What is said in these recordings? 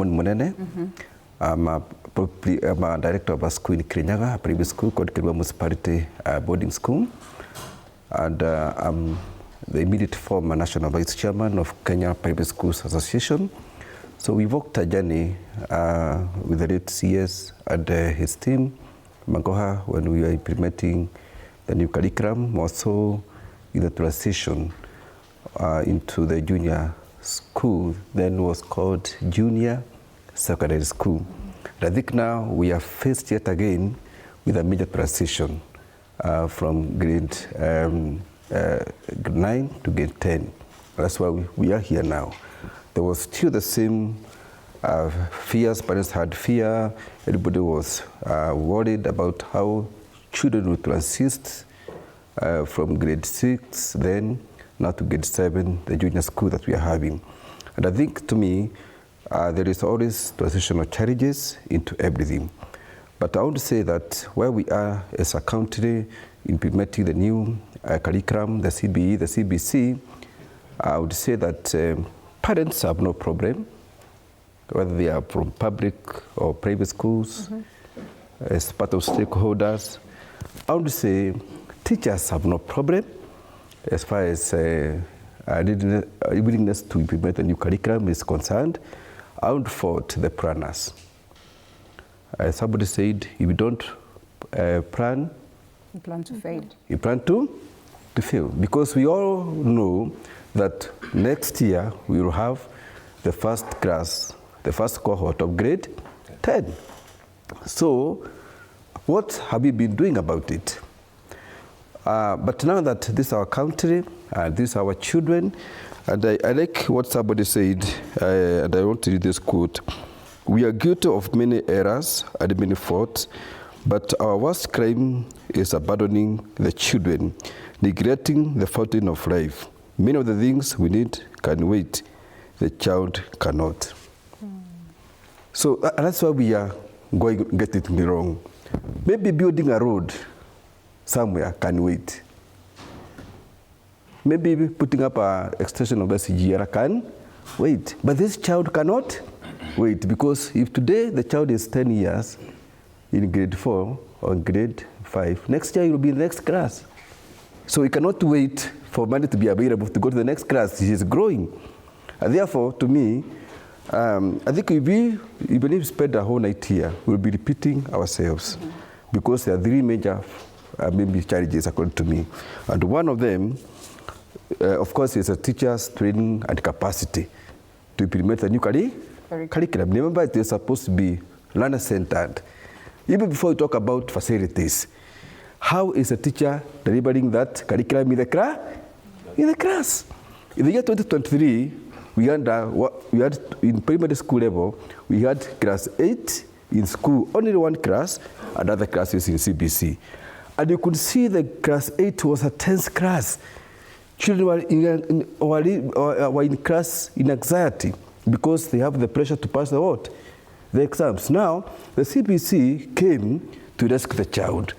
Munene. I'm a director of a school in Kirinyaga, a private school called Kirinyaga Municipality Boarding School. And I'm the immediate former national vice chairman of Kenya Private Schools Association. So we walked a journey with the late CS and his team, Magoha, when we were implementing the new curriculum, also in the transition into the junior school, then was called junior secondary school. And I think now we are faced yet again with a major transition from grade 9 to grade 10. That's why we are here now. There was still the same fears, parents had fear, everybody was worried about how children would transit from grade 6 then now to grade 7, the junior school that we are having. And I think to me, there is always transitional challenges into everything. But I want to say that where we are as a country implementing the new curriculum, the CBE, the CBC, I would say that parents have no problem, whether they are from public or private schools, as part of stakeholders. I would say teachers have no problem as far as willingness to implement the new curriculum is concerned. I would fault the planners. Somebody said, if you don't plan, you plan to fail. You plan to fail. Because we all know that next year we will have the first class, the first cohort of grade 10. So what have we been doing about it? But now that this is our country, these are our children, and I like what somebody said, and I want to read this quote. We are guilty of many errors and many faults, but our worst crime is abandoning the children, neglecting the fountain of life. Many of the things we need can wait, the child cannot. So that's why we are going to get it wrong. Maybe building a road somewhere can wait. Maybe putting up an extension of SGR can wait. But this child cannot wait, because if today the child is 10 years in grade 4 or grade 5, next year he will be in the next class. So he cannot wait for money to be available to go to the next class. He is growing. And therefore, to me, I think even if we spend a whole night here, we'll be repeating ourselves, because there are three major maybe challenges according to me. And one of them, of course, is a teacher's training and capacity to implement the new curriculum. Remember, it is supposed to be learner-centered. Even before we talk about facilities, how is a teacher delivering that curriculum in the class? In the year 2023, we had in primary school level, we had class 8 in school, only one class, another class is in CBC. And you could see the class 8 was a tense class. Children were in class in anxiety because they have the pressure to pass the exams. Now, the CBC came to rescue the child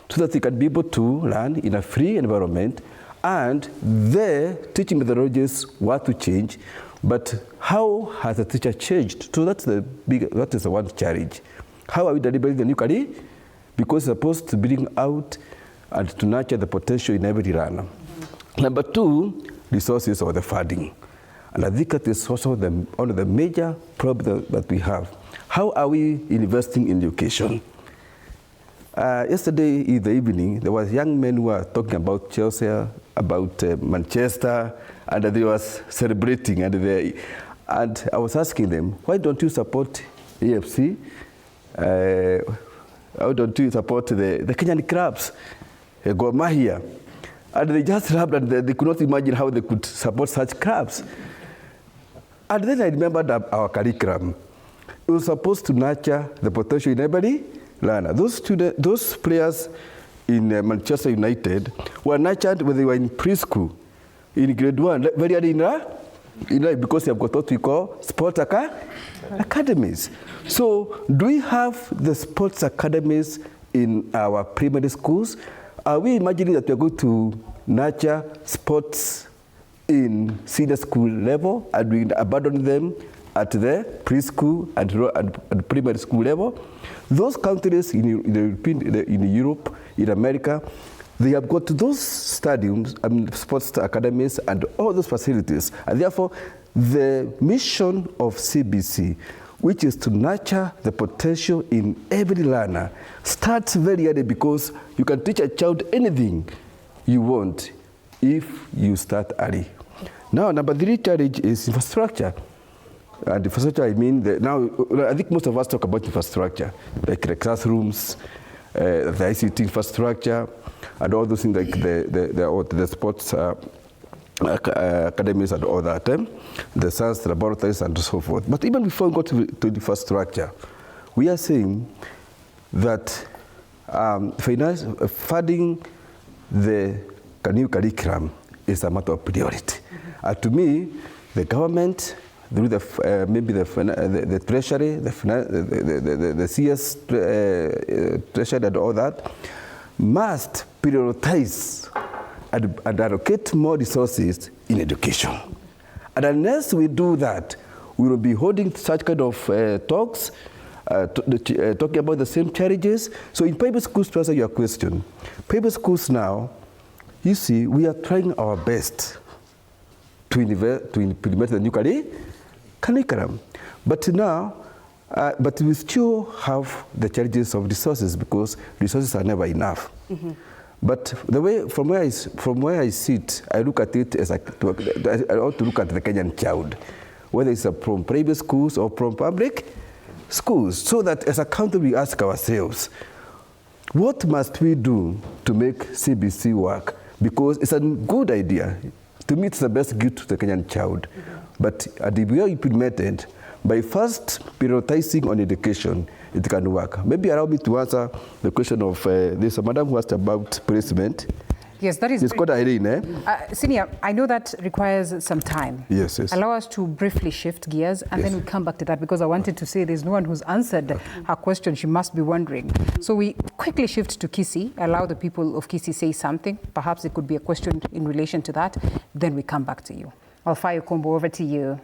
so that they can be able to learn in a free environment, and their teaching methodologies were to change. But how has the teacher changed? So that is the one challenge. How are we delivering the new curriculum? Because it's supposed to bring out and to nurture the potential in every learner. Number two, resources or the funding. And I think that is also one of the major problems that we have. How are we investing in education? Yesterday in the evening, there was young men who were talking about Chelsea, about Manchester, and they were celebrating. And I was asking them, why don't you support AFC? Why don't you support the Kenyan clubs, Gor Mahia? And they just laughed, and they could not imagine how they could support such clubs. And then I remembered our curriculum. It was supposed to nurture the potential in every learner. Those players in Manchester United were nurtured when they were in preschool, in grade 1, very early in life, because they have got what we call sports academies. So do we have the sports academies in our primary schools? Are we imagining that we are going to nurture sports in senior school level and we abandon them at the preschool and primary school level. Those countries in Europe, in America, they have got those stadiums, sports academies, and all those facilities. And therefore, the mission of CBC, which is to nurture the potential in every learner, starts very early, because you can teach a child anything you want if you start early. Now, number 3 challenge is infrastructure. And infrastructure, I mean, now I think most of us talk about infrastructure, like the classrooms, the ICT infrastructure, and all those things like the sports academies and all that, the science laboratories and so forth. But even before we go to infrastructure, we are saying that funding the new curriculum is a matter of priority. To me, the government, through maybe the treasury, the CS treasury and all that, must prioritize and allocate more resources in education. And unless we do that, we will be holding such kind of talks, talking about the same challenges. So in private schools, to answer your question, private schools now, you see, we are trying our best to implement the new curriculum. But now, but we still have the challenges of resources, because resources are never enough. Mm-hmm. But the way, from where I sit, I look at it as I ought to look at the Kenyan child, whether it's from private schools or from public schools, so that as a country we ask ourselves, what must we do to make CBC work? Because it's a good idea. To me, it's the best gift to the Kenyan child. Mm-hmm. But if we are implemented, by first prioritizing on education, it can work. Maybe allow me to answer the question of there's a madam who asked about placement. Yes, that is. It's called Irene, Senior, I know that requires some time. Yes, yes. Allow us to briefly shift gears, and then we come back to that, because I wanted to say there's no one who's answered her question. She must be wondering. So we quickly shift to Kisii, allow the people of Kisii say something. Perhaps it could be a question in relation to that. Then we come back to you. Alfayo Kombo, over to you.